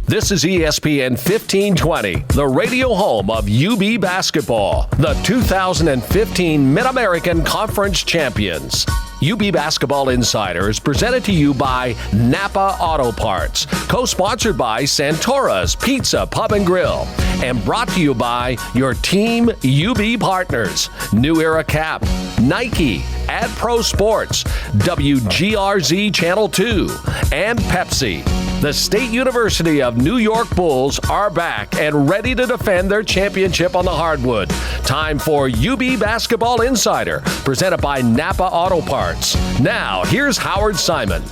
This is ESPN 1520, the radio home of UB basketball, the 2015 Mid-American Conference champions. UB Basketball Insider is presented to you by Napa Auto Parts, co-sponsored by Santora's Pizza Pub and Grill, and brought to you by your Team UB partners, New Era Cap, Nike, Ad Pro Sports, WGRZ Channel 2, and Pepsi. The State University of New York Bulls are back and ready to defend their championship on the hardwood. Time for UB Basketball Insider, presented by Napa Auto Parts. Now, here's Howard Simon.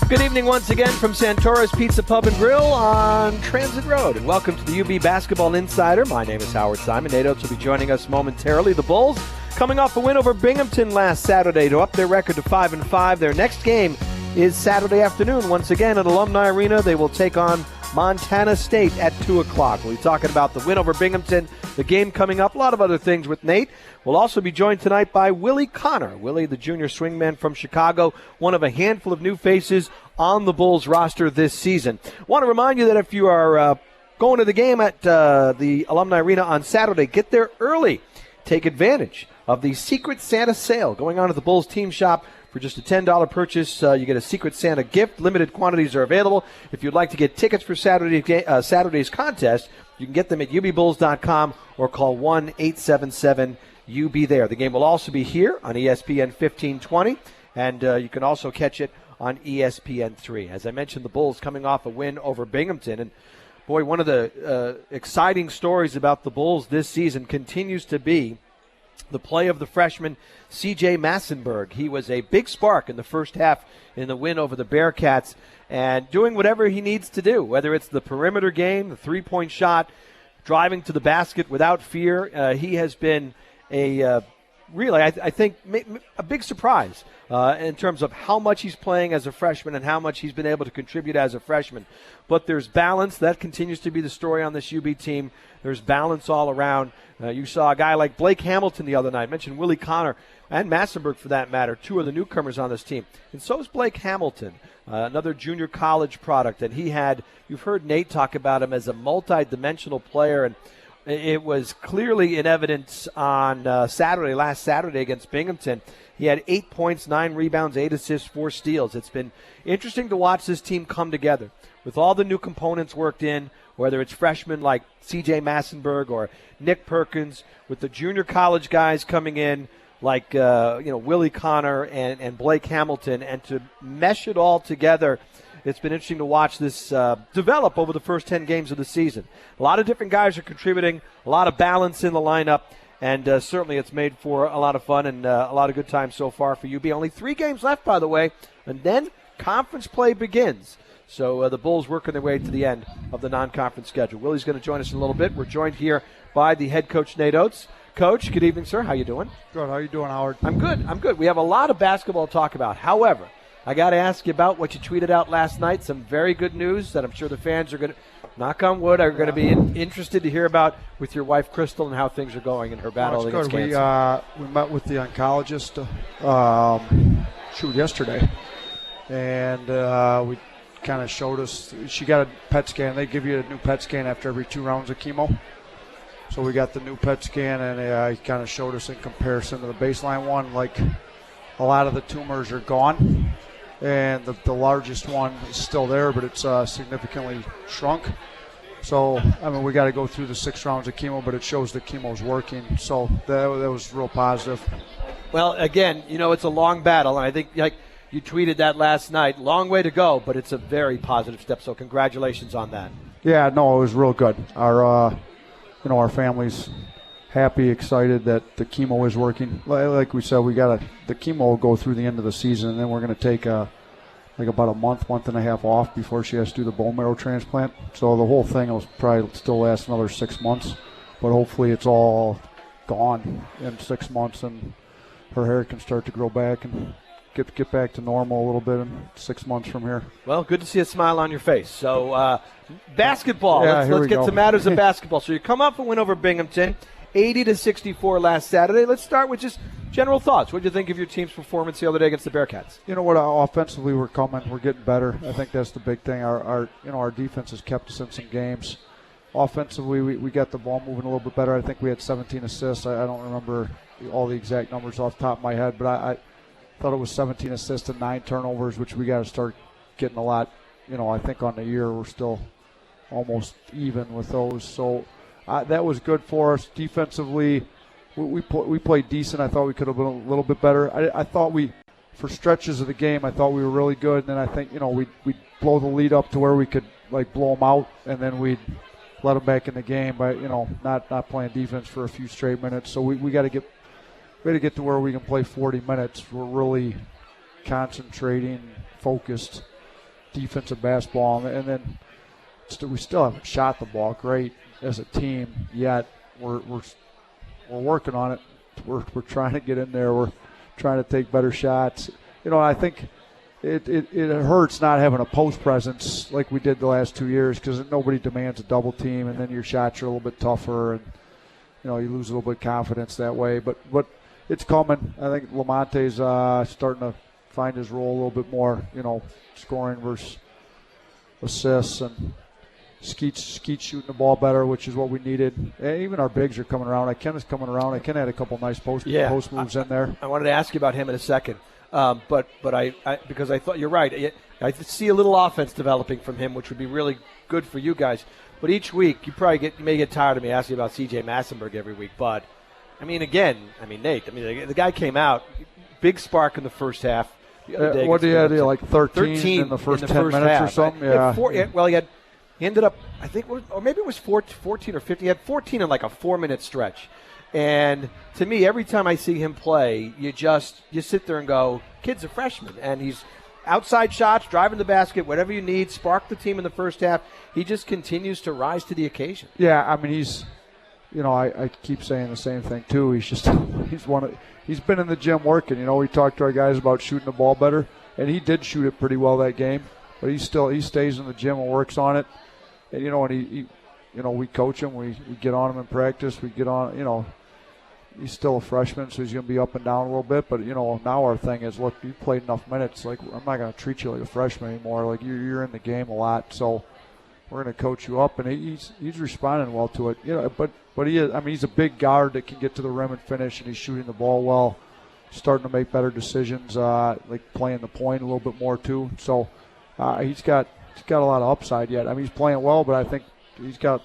Good evening once again from Santora's Pizza Pub and Grill on Transit Road. And welcome to the UB Basketball Insider. My name is Howard Simon. Nate Oates will be joining us momentarily. The Bulls coming off a win over Binghamton last Saturday to up their record to 5-5. Their next game is Saturday afternoon. Once again at Alumni Arena, they will take on Montana State at 2 o'clock. We'll be talking about the win over Binghamton, the game coming up, a lot of other things with Nate. We'll also be joined tonight by Willie Connor. Willie, the junior swingman from Chicago, one of a handful of new faces on the Bulls roster this season. Want to remind you that if you are going to the game at the Alumni Arena on Saturday, get there early. Take advantage of the Secret Santa sale going on at the Bulls team shop. For just a $10 purchase, you get a Secret Santa gift. Limited quantities are available. If you'd like to get tickets for Saturday's contest, you can get them at ubbulls.com or call 1-877-UB-THERE. The game will also be here on ESPN 1520, and you can also catch it on ESPN3. As I mentioned, the Bulls coming off a win over Binghamton. And, boy, one of the exciting stories about the Bulls this season continues to be the play of the freshman C.J. Massenberg. He was a big spark in the first half in the win over the Bearcats and doing whatever he needs to do, whether it's the perimeter game, the three-point shot, driving to the basket without fear. He has been I think a big surprise in terms of how much he's playing as a freshman and how much he's been able to contribute as a freshman. But there's balance. That continues to be the story on this UB team. There's balance all around. You saw a guy like Blake Hamilton the other night. I mentioned Willie Connor and Massenberg, for that matter, two of the newcomers on this team. And so is Blake Hamilton, another junior college product. And you've heard Nate talk about him as a multi-dimensional player. And it was clearly in evidence on last Saturday against Binghamton. He had 8 points, 9 rebounds, 8 assists, 4 steals. It's been interesting to watch this team come together with all the new components worked in, whether it's freshmen like C.J. Massenberg or Nick Perkins, with the junior college guys coming in like Willie Connor and Blake Hamilton, and to mesh it all together. It's been interesting to watch this develop over the first 10 games of the season. A lot of different guys are contributing, a lot of balance in the lineup, and certainly it's made for a lot of fun and a lot of good times so far for UB. Only 3 games left, by the way, and then conference play begins. So the Bulls working their way to the end of the non-conference schedule. Willie's going to join us in a little bit. We're joined here by the head coach, Nate Oates. Coach, good evening, sir. How you doing? Good. How you doing, Howard? I'm good. We have a lot of basketball to talk about. However, I got to ask you about what you tweeted out last night. Some very good news that I'm sure the fans are going to, knock on wood, are going to be interested to hear about with your wife, Crystal, and how things are going in her battle against cancer. We met with the oncologist yesterday, and we kind of showed us. She got a PET scan. They give you a new PET scan after every 2 rounds of chemo. So we got the new PET scan, and he kind of showed us in comparison to the baseline one, like a lot of the tumors are gone. And the largest one is still there, but it's significantly shrunk. So, we got to go through the 6 rounds of chemo, but it shows the chemo's working. So that was real positive. Well, again, it's a long battle, and I think you tweeted that last night. Long way to go, but it's a very positive step. So congratulations on that. Yeah, no, it was real good. Our family's happy, excited that the chemo is working. Like we said, the chemo will go through the end of the season, and then we're going to take about a month and a half off before she has to do the bone marrow transplant. So the whole thing will probably still last another 6 months, but hopefully it's all gone in 6 months, and her hair can start to grow back and get back to normal a little bit in 6 months from here. Well, good to see a smile on your face. So basketball. Yeah, let's get to matters of basketball. So you come up and win over Binghamton, 80-64 last Saturday. Let's start with just general thoughts. What did you think of your team's performance the other day against the Bearcats? You know what? Offensively, we're getting better. I think that's the big thing. Our defense has kept us in some games. Offensively, we got the ball moving a little bit better. I think we had 17 assists. I don't remember all the exact numbers off the top of my head, but I thought it was 17 assists and 9 turnovers, which we got to start getting a lot. I think on the year we're still almost even with those. So that was good for us. Defensively, we played decent. I thought we could have been a little bit better. I thought for stretches of the game, I thought we were really good. And then I think, we'd blow the lead up to where we could, blow them out, and then we'd let them back in the game by, not playing defense for a few straight minutes. So we got to get to where we can play 40 minutes. We're really concentrating, focused defensive basketball, and then we still haven't shot the ball great as a team yet. We're working on it. We're trying to get in there. We're trying to take better shots. I think it hurts not having a post presence like we did the last 2 years, because nobody demands a double team, and then your shots are a little bit tougher, and you lose a little bit of confidence that way. But it's coming. I think Lamonte's starting to find his role a little bit more. Scoring versus assists, and Skeet's shooting the ball better, which is what we needed. And even our bigs are coming around. Ken is coming around. Ken had a couple nice post moves in there. I wanted to ask you about him in a second, but I because I thought you're right. I see a little offense developing from him, which would be really good for you guys. But each week, you may get tired of me asking about C.J. Massenberg every week. But Nate. The guy came out, big spark in the first half. What did he have? Like 13 in the first 10 minutes half, or something? Right? He ended up, I think, or maybe it was 14 or 15. He had 14 in like a 4-minute stretch. And to me, every time I see him play, you sit there and go, kid's a freshman. And he's outside shots, driving the basket, whatever you need, spark the team in the first half. He just continues to rise to the occasion. Yeah, he's, I keep saying the same thing too. He's been in the gym working. We talked to our guys about shooting the ball better, and he did shoot it pretty well that game. But he stays in the gym and works on it. And we coach him. We get on him in practice. We get on. He's still a freshman, so he's going to be up and down a little bit. But now our thing is, look, you played enough minutes. Like, I'm not going to treat you like a freshman anymore. Like, you're in the game a lot, so we're going to coach you up. And he's responding well to it. But he is. He's a big guard that can get to the rim and finish, and he's shooting the ball well, starting to make better decisions, like playing the point a little bit more too. So he's got a lot of upside yet. He's playing well, but I think he can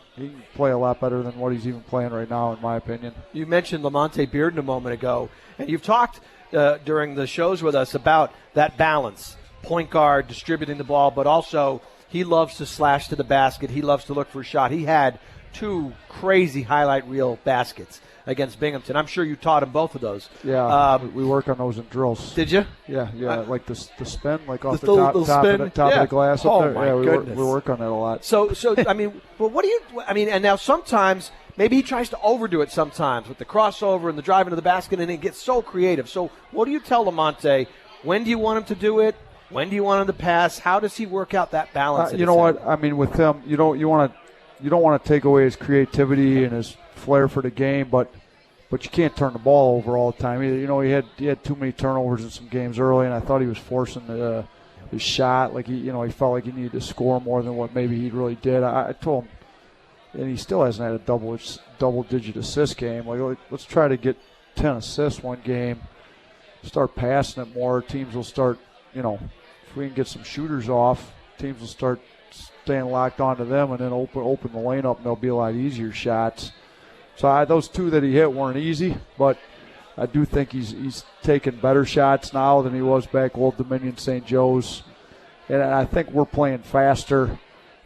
play a lot better than what he's even playing right now, in my opinion. You mentioned Lamonte Bearden a moment ago, and you've talked during the shows with us about that balance, point guard distributing the ball, but also he loves to slash to the basket. He loves to look for a shot. He had 2 crazy highlight reel baskets against Binghamton. I'm sure you taught him both of those. Yeah, we work on those in drills. Did you? Yeah, like the spin, like off the top of the glass up there. My goodness. We work on that a lot. So but what do you? And now sometimes maybe he tries to overdo it sometimes with the crossover and the drive into the basket, and it gets so creative. So what do you tell Lamonte? When do you want him to do it? When do you want him to pass? How does he work out that balance? You know what? With him, you don't want to take away his creativity and his flair for the game, but you can't turn the ball over all the time either. He had too many turnovers in some games early, and I thought he was forcing his shot. Like he felt like he needed to score more than what maybe he really did. I told him, and he still hasn't had a double-digit assist game. Like, let's try to get 10 assists one game. Start passing it more. Teams will start, if we can get some shooters off, teams will start staying locked onto them, and then open the lane up, and they'll be a lot easier shots. So those 2 that he hit weren't easy, but I do think he's taking better shots now than he was back Old Dominion St. Joe's. And I think we're playing faster,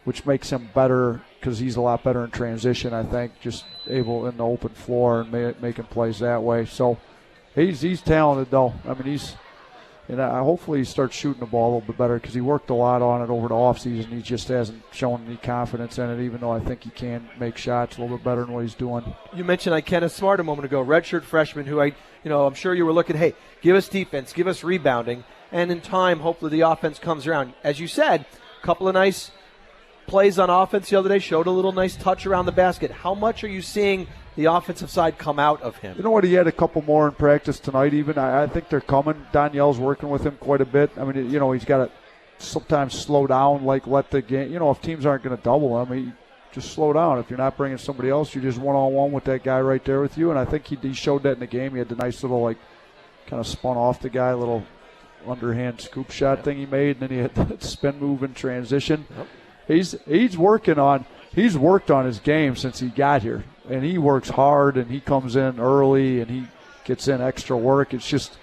which makes him better because he's a lot better in transition, I think, just able in the open floor and making plays that way. So he's talented, though. Hopefully he starts shooting the ball a little bit better because he worked a lot on it over the offseason. He just hasn't shown any confidence in it, even though I think he can make shots a little bit better than what he's doing. You mentioned Kenneth Smart a moment ago, redshirt freshman, who I'm sure you were looking, hey, give us defense, give us rebounding, and in time, hopefully the offense comes around. As you said, a couple of nice plays on offense the other day, showed a little nice touch around the basket. How much are you seeing the offensive side come out of him. You know what? He had a couple more in practice tonight even. I think they're coming. Danielle's working with him quite a bit. I mean, he's got to sometimes slow down, let the game. If teams aren't going to double him, just slow down. If you're not bringing somebody else, you're just one-on-one with that guy right there with you. And I think he showed that in the game. He had the nice little, kind of spun off the guy, little underhand scoop shot thing he made, and then he had that spin move in transition. Yep. He's worked on his game since he got here, and he works hard, and he comes in early, and he gets in extra work. It's just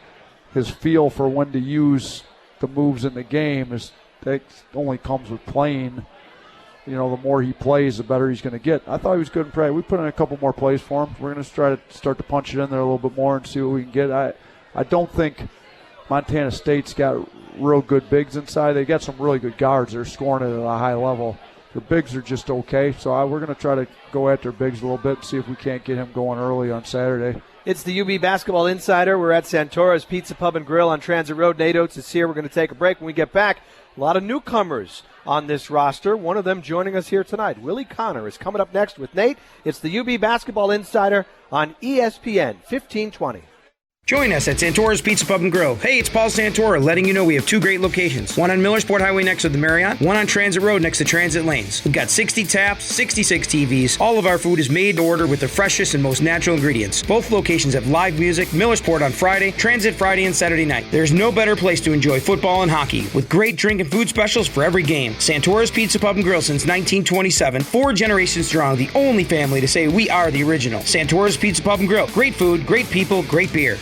his feel for when to use the moves in the game that only comes with playing. The more he plays, the better he's going to get. I thought he was good in practice. We put in a couple more plays for him. We're going to try to start to punch it in there a little bit more and see what we can get. I don't think Montana State's got real good bigs inside. They got some really good guards. They're scoring it at a high level. Their bigs are just okay. So we're going to try to go at their bigs a little bit and see if we can't get him going early on Saturday. It's the UB Basketball Insider. We're at Santora's Pizza Pub and Grill on Transit Road. Nate Oates is here. We're going to take a break. When we get back, a lot of newcomers on this roster. One of them joining us here tonight. Willie Connor is coming up next with Nate. It's the UB Basketball Insider on ESPN 1520. Join us at Santora's Pizza Pub and Grill. Hey, it's Paul Santora letting you know we have two great locations. One on Millersport Highway next to the Marriott, one on Transit Road next to Transit Lanes. We've got 60 taps, 66 TVs. All of our food is made to order with the freshest and most natural ingredients. Both locations have live music, Millersport on Friday, Transit Friday and Saturday night. There's no better place to enjoy football and hockey with great drink and food specials for every game. Santora's Pizza Pub and Grill since 1927. 4 generations strong, the only family to say we are the original. Santora's Pizza Pub and Grill. Great food, great people, great beer.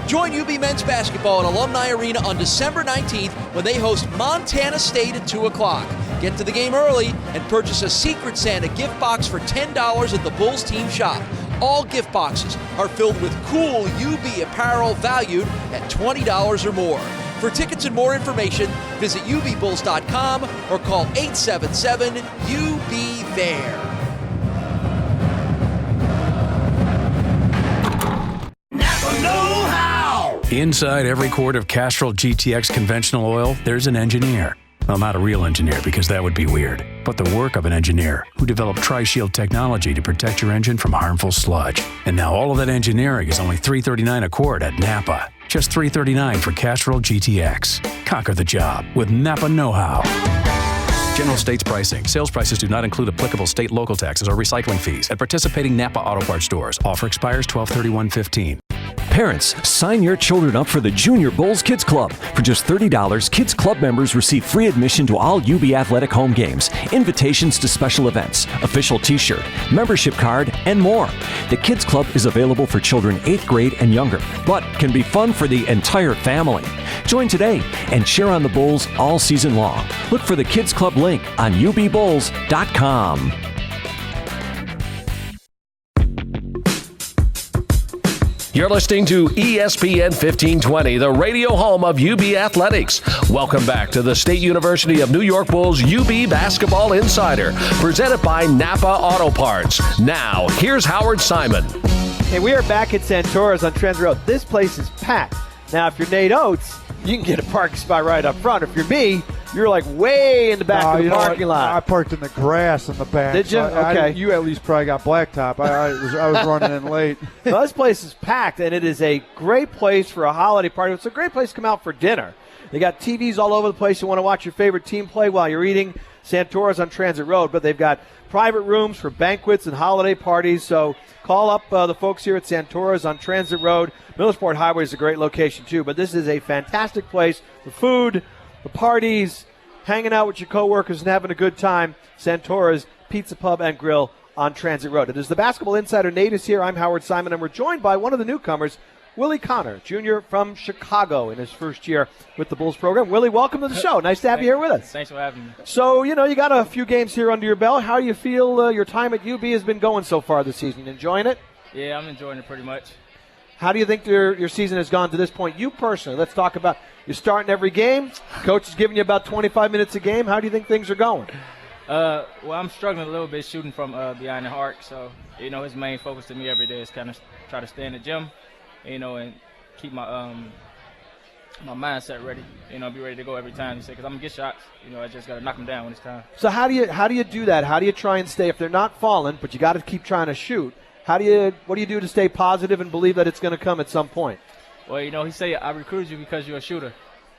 Join UB Men's Basketball at Alumni Arena on December 19th when they host Montana State at 2 o'clock. Get to the game early and purchase a Secret Santa gift box for $10 at the Bulls team shop. All gift boxes are filled with cool UB apparel valued at $20 or more. For tickets and more information, visit UBBulls.com or call 877-UB-THERE. Inside every quart of Castrol GTX conventional oil, there's an engineer. Well, not a real engineer, because that would be weird, but the work of an engineer who developed Tri-Shield technology to protect your engine from harmful sludge. And now all of that engineering is only $3.39 a quart at Napa. Just $3.39 for Castrol GTX. Conquer the job with Napa know-how. General states pricing. Sales prices do not include applicable state local taxes or recycling fees at participating Napa Auto Parts stores. Offer expires 12/31/15. Parents, sign your children up for the Junior Bulls Kids Club. For just $30, Kids Club members receive free admission to all UB Athletic home games, invitations to special events, official t-shirt, membership card, and more. The Kids Club is available for children 8th grade and younger, but can be fun for the entire family. Join today and cheer on the Bulls all season long. Look for the Kids Club link on ubbulls.com. You're listening to ESPN 1520, the radio home of UB Athletics. Welcome back to the State University of New York Bulls UB Basketball Insider, presented by Napa Auto Parts. Now, here's Howard Simon. Hey, we are back at Santora's on Transit Road. This place is packed. Now, if you're Nate Oates, you can get a parking spot right up front. If you're me, you're like way in the back of the parking lot. I parked in the grass in the back. Did you? So okay. You at least probably got blacktop. I was running in late. Well, this place is packed, and it is a great place for a holiday party. It's a great place to come out for dinner. They got TVs all over the place. You want to watch your favorite team play while you're eating. Santora's on Transit Road, but they've got private rooms for banquets and holiday parties. So call up the folks here at Santora's on Transit Road. Millersport Highway is a great location, too. But this is a fantastic place for food, the parties, hanging out with your coworkers and having a good time. Santora's Pizza Pub and Grill on Transit Road. It is the Basketball Insider. Nate is here. I'm Howard Simon, and we're joined by one of the newcomers, Willie Connor, junior from Chicago in his first year with the Bulls program. Willie, welcome to the show. Nice to have you here with us. Thanks for having me. So, you got a few games here under your belt. How do you feel your time at UB has been going so far this season? Enjoying it? Yeah, I'm enjoying it pretty much. How do you think your season has gone to this point? You personally, let's talk about, you're starting every game. Coach is giving you about 25 minutes a game. How do you think things are going? Well, I'm struggling a little bit shooting from behind the arc. So, his main focus to me every day is kind of try to stay in the gym, and keep my my mindset ready. You know, be ready to go every time. He said, because I'm gonna get shots. You know, I just gotta knock them down when it's time. So how do you do that? How do you try and stay, if they're not falling, but you got to keep trying to shoot? What do you do to stay positive and believe that it's going to come at some point? Well, you know, he said, I recruited you because you're a shooter.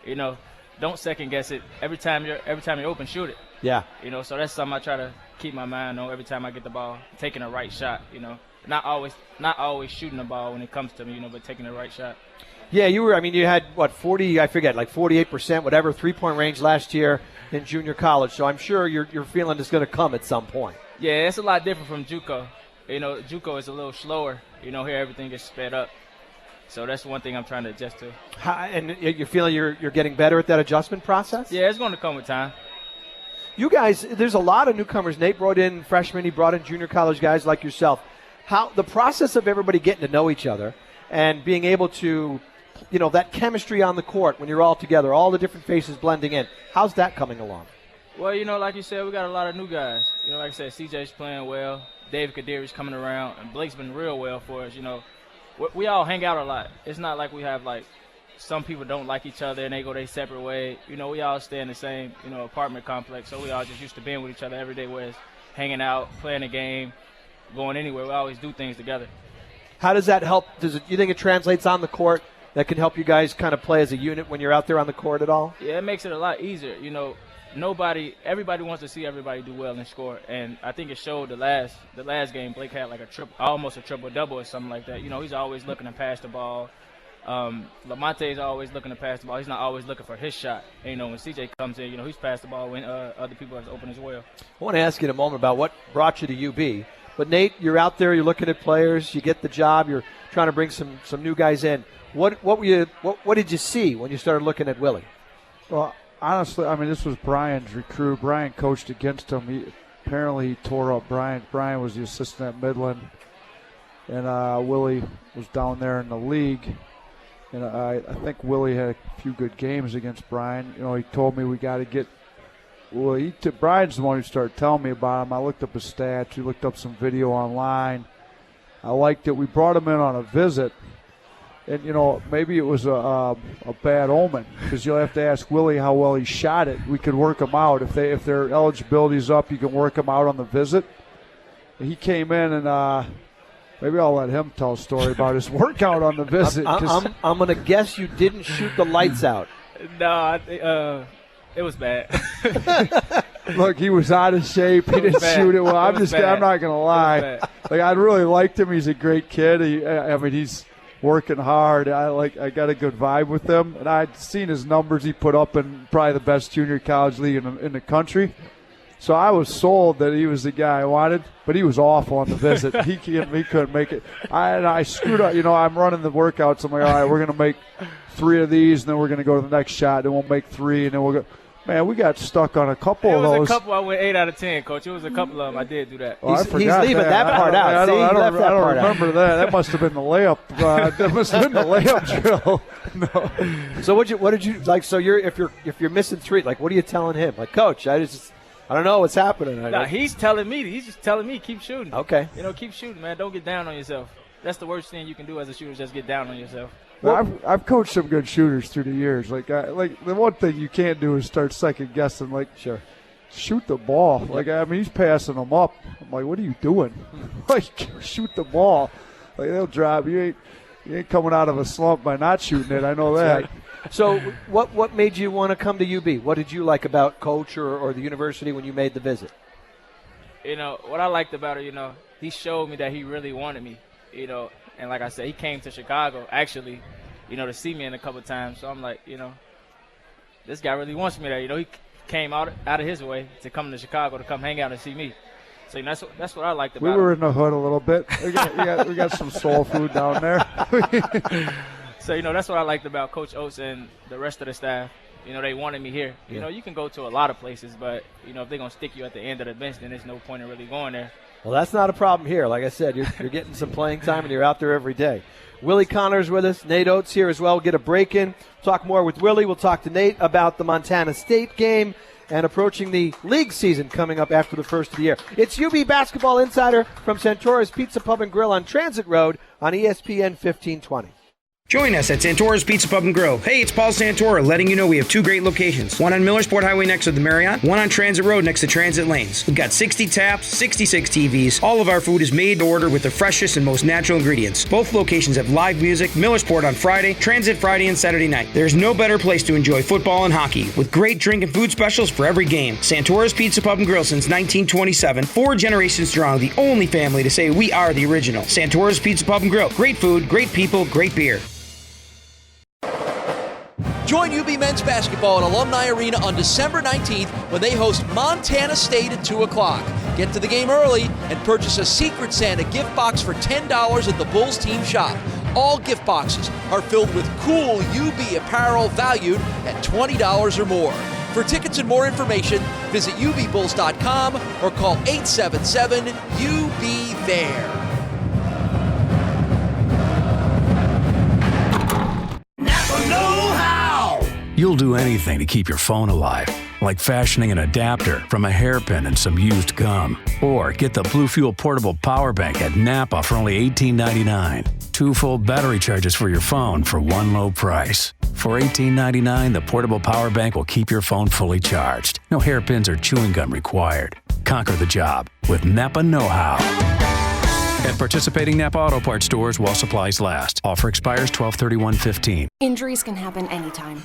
You know, don't second guess it. Every time you're open, shoot it. Yeah. You know, so that's something I try to keep my mind on every time I get the ball, taking the right shot. You know, not always shooting the ball when it comes to me. You know, but taking the right shot. Yeah, you had, 48%, whatever, three-point range last year in junior college. So I'm sure you're feeling it's going to come at some point. Yeah, it's a lot different from JUCO. You know, JUCO is a little slower. You know, here everything gets sped up. So that's one thing I'm trying to adjust to. And you're feeling you're getting better at that adjustment process? Yeah, it's going to come with time. You guys, there's a lot of newcomers. Nate brought in freshmen. He brought in junior college guys like yourself. How the process of everybody getting to know each other and being able to, you know, that chemistry on the court when you're all together, all the different faces blending in. How's that coming along? Well, you know, like you said, we got a lot of new guys. You know, like I said, CJ's playing well. David Kadiri's coming around, and Blake's been real well for us. You know, we all hang out a lot. It's not like we have, like, some people don't like each other and they go their separate way. You know, we all stay in the same, you know, apartment complex, so we all just used to being with each other every day, whether it's hanging out, playing a game, going anywhere. We always do things together. How does that help? You think it translates on the court? That can help you guys kind of play as a unit when you're out there on the court at all? Yeah, it makes it a lot easier. You know, everybody wants to see everybody do well and score, and I think it showed the last game. Blake had like almost a triple-double or something like that. You know, he's always looking to pass the ball. Lamonte's always looking to pass the ball. He's not always looking for his shot. And, you know, when CJ comes in, you know, he's passed the ball when other people are open as well. I want to ask you in a moment about what brought you to UB. But, Nate, you're out there, you're looking at players, you get the job, you're trying to bring some new guys in. What did you see when you started looking at Willie? Well, honestly, I mean, this was Brian's recruit. Brian coached against him. Apparently he tore up Brian. Brian was the assistant at Midland, and Willie was down there in the league. And I think Willie had a few good games against Brian. You know, he told me we got to get. Well, Brian's the one who started telling me about him. I looked up his stats. We looked up some video online. I liked it. We brought him in on a visit. And, you know, maybe it was a bad omen because you'll have to ask Willie how well he shot it. We could work him out. If their eligibility's up, you can work him out on the visit. He came in and maybe I'll let him tell a story about his workout on the visit. I'm going to guess you didn't shoot the lights out. No, it was bad. Look, he was out of shape. He didn't shoot it well. I'm not going to lie. Like, I really liked him. He's a great kid. He's working hard. I got a good vibe with him, and I'd seen his numbers he put up in probably the best junior college league in the country. So I was sold that he was the guy I wanted, but he was awful on the visit. He couldn't make it. I screwed up. You know, I'm running the workouts. I'm like, all right, we're going to make 3 of these, and then we're going to go to the next shot, and we'll make 3, and then we'll go. Man, we got stuck on a couple of those. It was a couple I went 8 out of 10, Coach. It was a couple of them I did do that. He's leaving that part out. I don't remember that. That must have been the layup. That must have been the layup drill. No. So what did you like? So if you're missing 3, like what are you telling him? Like, Coach, I don't know what's happening. Nah, he's telling me. He's just telling me keep shooting. Okay. You know, keep shooting, man. Don't get down on yourself. That's the worst thing you can do as a shooter. Just get down on yourself. Well, I've coached some good shooters through the years. Like the one thing you can't do is start second guessing. Like, sure, shoot the ball. Like, I mean, he's passing them up. I'm like, what are you doing? Like, shoot the ball. Like, they'll drop. You ain't coming out of a slump by not shooting it. I know that. Right. So, what made you want to come to UB? What did you like about Coach or the university when you made the visit? You know, what I liked about it, you know, he showed me that he really wanted me. You know. And like I said, he came to Chicago, actually, you know, to see me in a couple of times. So I'm like, you know, this guy really wants me there. You know, he came out of his way to come to Chicago to come hang out and see me. So you know, that's what I liked about it. We were in the hood a little bit. We got some soul food down there. So, you know, that's what I liked about Coach Oates and the rest of the staff. You know, they wanted me here. You know, you can go to a lot of places, but, you know, if they're going to stick you at the end of the bench, then there's no point in really going there. Well, that's not a problem here. Like I said, you're getting some playing time, and you're out there every day. Willie Connor's with us. Nate Oates here as well. We'll get a break in. Talk more with Willie. We'll talk to Nate about the Montana State game and approaching the league season coming up after the first of the year. It's UB Basketball Insider from Santora's Pizza Pub and Grill on Transit Road on ESPN 1520. Join us at Santora's Pizza Pub and Grill. Hey, it's Paul Santora letting you know we have 2 great locations. One on Millersport Highway next to the Marriott, one on Transit Road next to Transit Lanes. We've got 60 taps, 66 TVs. All of our food is made to order with the freshest and most natural ingredients. Both locations have live music, Millersport on Friday, Transit Friday and Saturday night. There's no better place to enjoy football and hockey with great drink and food specials for every game. Santora's Pizza Pub and Grill since 1927. 4 generations strong, the only family to say we are the original. Santora's Pizza Pub and Grill. Great food, great people, great beer. Join UB Men's Basketball at Alumni Arena on December 19th when they host Montana State at 2 o'clock. Get to the game early and purchase a Secret Santa gift box for $10 at the Bulls team shop. All gift boxes are filled with cool UB apparel valued at $20 or more. For tickets and more information, visit UBBulls.com or call 877-UB-THERE. You'll do anything to keep your phone alive, like fashioning an adapter from a hairpin and some used gum. Or get the Blue Fuel portable power bank at Napa for only $18.99. 2 full battery charges for your phone for one low price. For $18.99, the portable power bank will keep your phone fully charged. No hairpins or chewing gum required. Conquer the job with Napa Know-How. At participating Napa Auto Parts stores while supplies last. Offer expires 12/31/15. Injuries can happen anytime.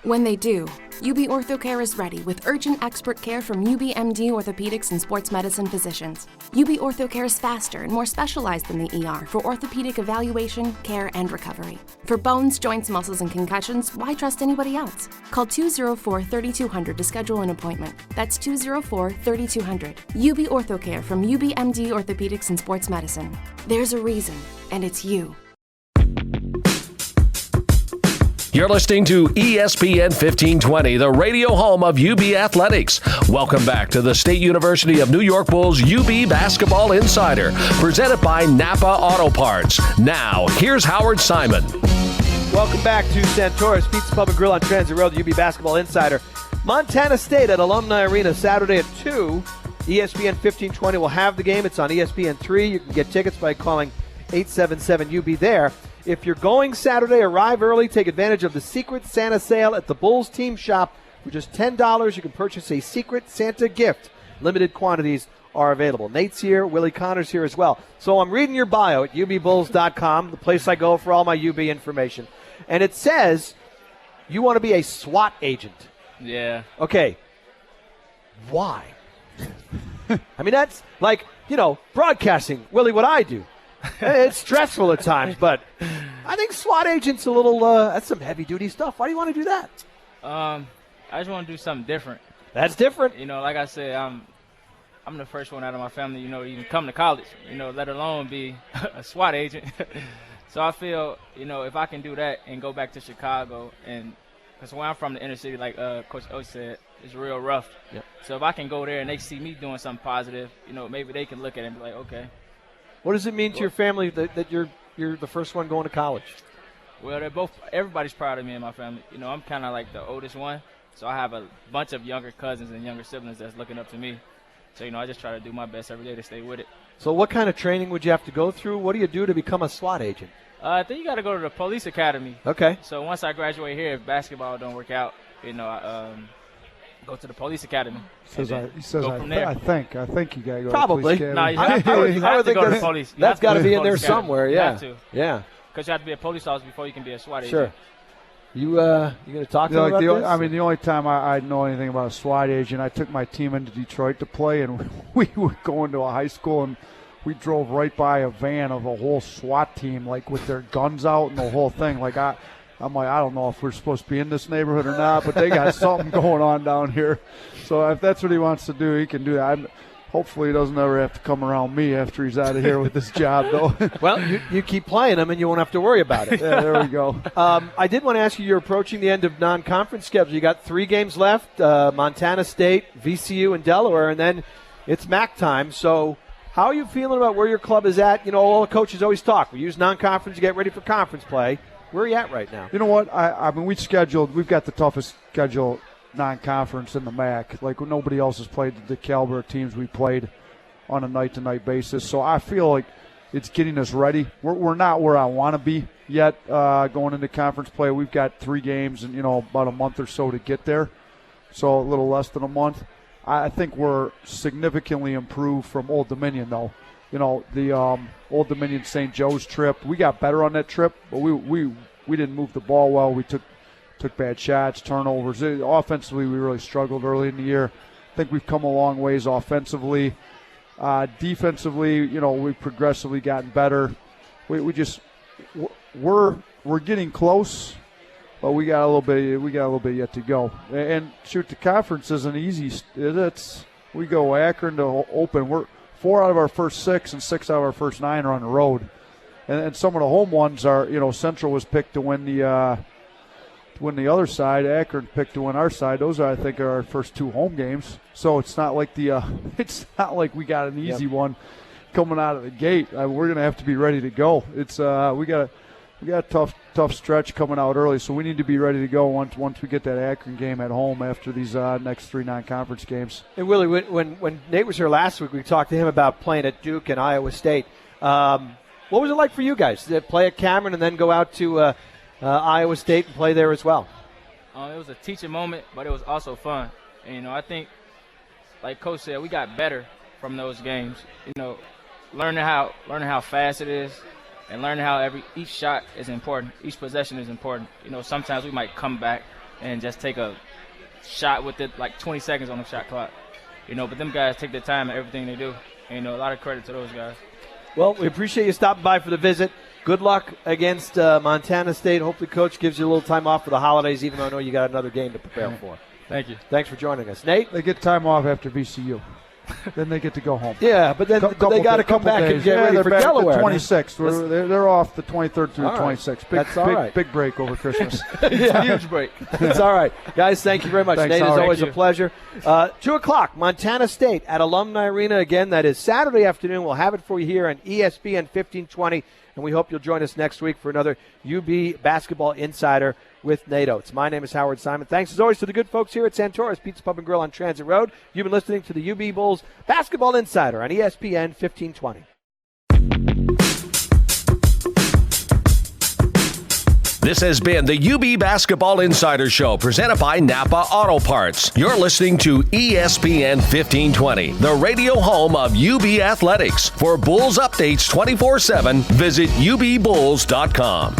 When they do, UB OrthoCare is ready with urgent expert care from UBMD Orthopedics and Sports Medicine physicians. UB OrthoCare is faster and more specialized than the ER for orthopedic evaluation, care, and recovery. For bones, joints, muscles, and concussions, why trust anybody else? Call 204-3200 to schedule an appointment. That's 204-3200. UB OrthoCare from UBMD Orthopedics and Sports Medicine. There's a reason, and it's you. You're listening to ESPN 1520, the radio home of UB Athletics. Welcome back to the State University of New York Bulls UB Basketball Insider, presented by Napa Auto Parts. Now, here's Howard Simon. Welcome back to Santora's Pizza Pub and Grill on Transit Road, the UB Basketball Insider. Montana State at Alumni Arena Saturday at 2. ESPN 1520 will have the game. It's on ESPN 3. You can get tickets by calling 877-UB-THERE. If you're going Saturday, arrive early. Take advantage of the Secret Santa sale at the Bulls team shop. For just $10, you can purchase a Secret Santa gift. Limited quantities are available. Nate's here. Willie Connor's here as well. So I'm reading your bio at ubbulls.com, the place I go for all my UB information. And it says you want to be a SWAT agent. Yeah. Okay. Why? I mean, that's like, broadcasting. Willie, what I do. It's stressful at times, but I think SWAT agent's a little, that's some heavy-duty stuff. Why do you want to do that? I just want to do something different. That's different. Like I said, I'm the first one out of my family, even come to college, let alone be a SWAT agent. So I feel, if I can do that and go back to Chicago, and because where I'm from, the inner city, like Coach O said, it's real rough. Yep. So if I can go there and they see me doing something positive, maybe they can look at it and be like, okay. What does it mean to your family that you're the first one going to college? Well, everybody's proud of me and my family. I'm kind of like the oldest one, so I have a bunch of younger cousins and younger siblings that's looking up to me. So, I just try to do my best every day to stay with it. So what kind of training would you have to go through? What do you do to become a SWAT agent? I think you got to go to the police academy. Okay. So once I graduate here, if basketball don't work out, I go to the police academy. I think you got to go Probably. to the police academy. No, you have to go to the police. That's got to be in there somewhere, You yeah. have to. Yeah. Because you have to be a police officer before you can be a SWAT agent. Sure. You going to talk to them about this? The only time I know anything about a SWAT agent, I took my team into Detroit to play, and we were going to a high school, and we drove right by a van of a whole SWAT team, like with their guns out and the whole thing. I'm like, I don't know if we're supposed to be in this neighborhood or not, but they got something going on down here. So if that's what he wants to do, he can do that. Hopefully he doesn't ever have to come around me after he's out of here with this job, though. Well, you keep playing him, and you won't have to worry about it. Yeah, there we go. I did want to ask you, you're approaching the end of non-conference schedule. You got 3 games left, Montana State, VCU, and Delaware, and then it's MAC time. So how are you feeling about where your club is at? All the coaches always talk. We use non-conference to get ready for conference play. Where are you at right now? You know what? We've got the toughest schedule non-conference in the MAC. Like, nobody else has played the caliber of teams we played on a night-to-night basis. So I feel like it's getting us ready. We're not where I want to be yet going into conference play. We've got 3 games and, about a month or so to get there, so a little less than a month. I think we're significantly improved from Old Dominion, though. The Old Dominion St. Joe's trip, we got better on that trip, but we didn't move the ball well. We took bad shots, turnovers. Offensively, we really struggled early in the year. I think we've come a long ways offensively. Defensively, we've progressively gotten better. We're getting close, but we got a little bit yet to go. And shoot, the conference isn't easy. We go Akron to open. We're 4 out of our first 6 and 6 out of our first 9 are on the road, and some of the home ones are. Central was picked to win the other side. Akron picked to win our side. Those are, I think, are our first 2 home games. So it's not like it's not like we got an easy one coming out of the gate. We're going to have to be ready to go. It's we got a tough stretch coming out early, so we need to be ready to go once we get that Akron game at home after these next 3 non-conference games. And Willie, when Nate was here last week, we talked to him about playing at Duke and Iowa State. What was it like for you guys to play at Cameron and then go out to Iowa State and play there as well? It was a teaching moment, but it was also fun. And, I think, like Coach said, we got better from those games. Learning how fast it is, and learning how each shot is important. Each possession is important. Sometimes we might come back and just take a shot with it like 20 seconds on the shot clock. But them guys take their time in everything they do. And, a lot of credit to those guys. Well, we appreciate you stopping by for the visit. Good luck against Montana State. Hopefully, Coach gives you a little time off for the holidays, even though I know you got another game to prepare for. Thank you. Thanks for joining us. Nate? They get time off after VCU. Then they get to go home. Yeah, but then they got to come back and get ready for Delaware. The 26th. They're off the 23rd through the 26th. That's all right. Big break over Christmas. Huge break. It's all right. Guys, thank you very much. Thanks, Nate, it's always a pleasure. 2 o'clock, Montana State at Alumni Arena. Again, that is Saturday afternoon. We'll have it for you here on ESPN 1520. And we hope you'll join us next week for another UB Basketball Insider with Nate Oates. My name is Howard Simon. Thanks as always to the good folks here at Santora's Pizza Pub and Grill on Transit Road. You've been listening to the UB Bulls Basketball Insider on ESPN 1520. This has been the UB Basketball Insider Show presented by Napa Auto Parts. You're listening to ESPN 1520, the radio home of UB Athletics. For Bulls updates 24/7, visit ubbulls.com.